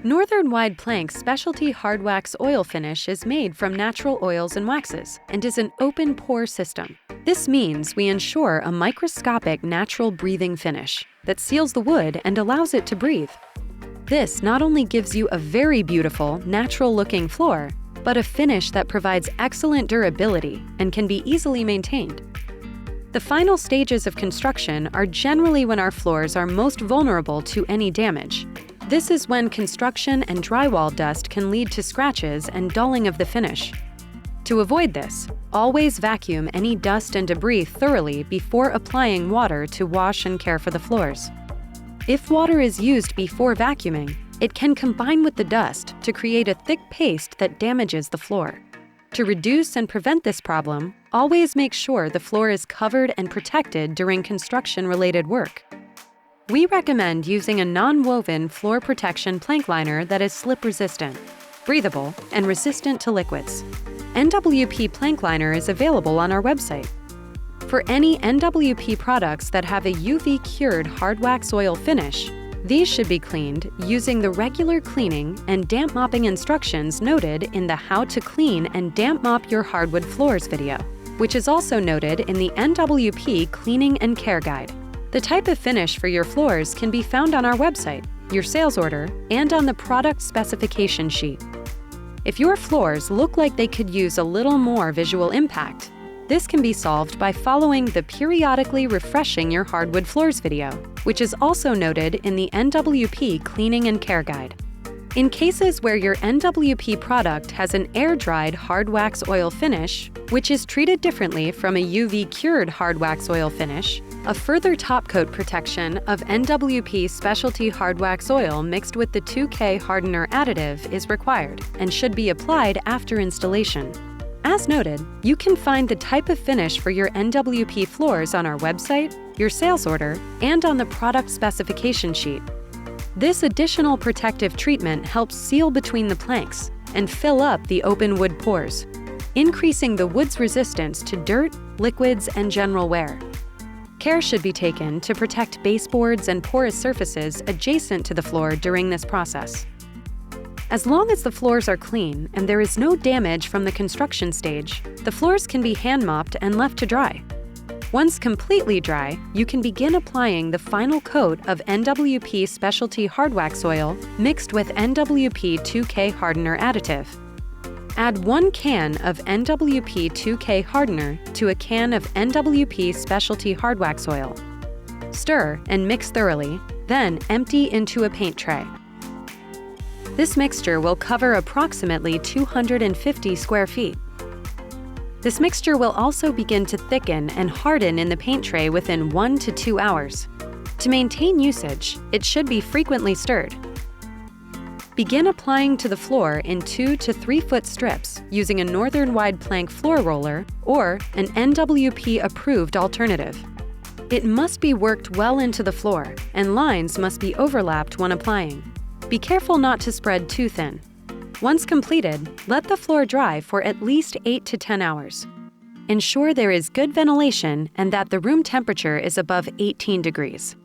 Northern Wide Plank's specialty hard wax oil finish is made from natural oils and waxes and is an open pore system. This means we ensure a microscopic natural breathing finish that seals the wood and allows it to breathe. This not only gives you a very beautiful, natural-looking floor, but a finish that provides excellent durability and can be easily maintained. The final stages of construction are generally when our floors are most vulnerable to any damage. This is when construction and drywall dust can lead to scratches and dulling of the finish. To avoid this, always vacuum any dust and debris thoroughly before applying water to wash and care for the floors. If water is used before vacuuming, it can combine with the dust to create a thick paste that damages the floor. To reduce and prevent this problem, always make sure the floor is covered and protected during construction-related work. We recommend using a non-woven floor protection plank liner that is slip-resistant, breathable, and resistant to liquids. NWP plank liner is available on our website. For any NWP products that have a UV-cured hard wax oil finish, these should be cleaned using the regular cleaning and damp mopping instructions noted in the How to Clean and Damp Mop Your Hardwood Floors video, which is also noted in the NWP Cleaning and Care Guide. The type of finish for your floors can be found on our website, your sales order, and on the product specification sheet. If your floors look like they could use a little more visual impact, this can be solved by following the Periodically Refreshing Your Hardwood Floors video, which is also noted in the NWP Cleaning and Care Guide. In cases where your NWP product has an air-dried hard wax oil finish, which is treated differently from a UV-cured hard wax oil finish, a further top coat protection of NWP specialty hard wax oil mixed with the 2K hardener additive is required and should be applied after installation. As noted, you can find the type of finish for your NWP floors on our website, your sales order, and on the product specification sheet. This additional protective treatment helps seal between the planks and fill up the open wood pores, increasing the wood's resistance to dirt, liquids, and general wear. Care should be taken to protect baseboards and porous surfaces adjacent to the floor during this process. As long as the floors are clean and there is no damage from the construction stage, the floors can be hand mopped and left to dry. Once completely dry, you can begin applying the final coat of NWP specialty hard wax oil mixed with NWP 2K hardener additive. Add 1 can of NWP 2K hardener to a can of NWP specialty hard wax oil. Stir and mix thoroughly, then empty into a paint tray. This mixture will cover approximately 250 square feet. This mixture will also begin to thicken and harden in the paint tray within 1 to 2 hours. To maintain usage, it should be frequently stirred. Begin applying to the floor in 2 to 3 foot strips using a Northern Wide Plank floor roller or an NWP-approved alternative. It must be worked well into the floor, and lines must be overlapped when applying. Be careful not to spread too thin. Once completed, let the floor dry for at least 8 to 10 hours. Ensure there is good ventilation and that the room temperature is above 18 degrees.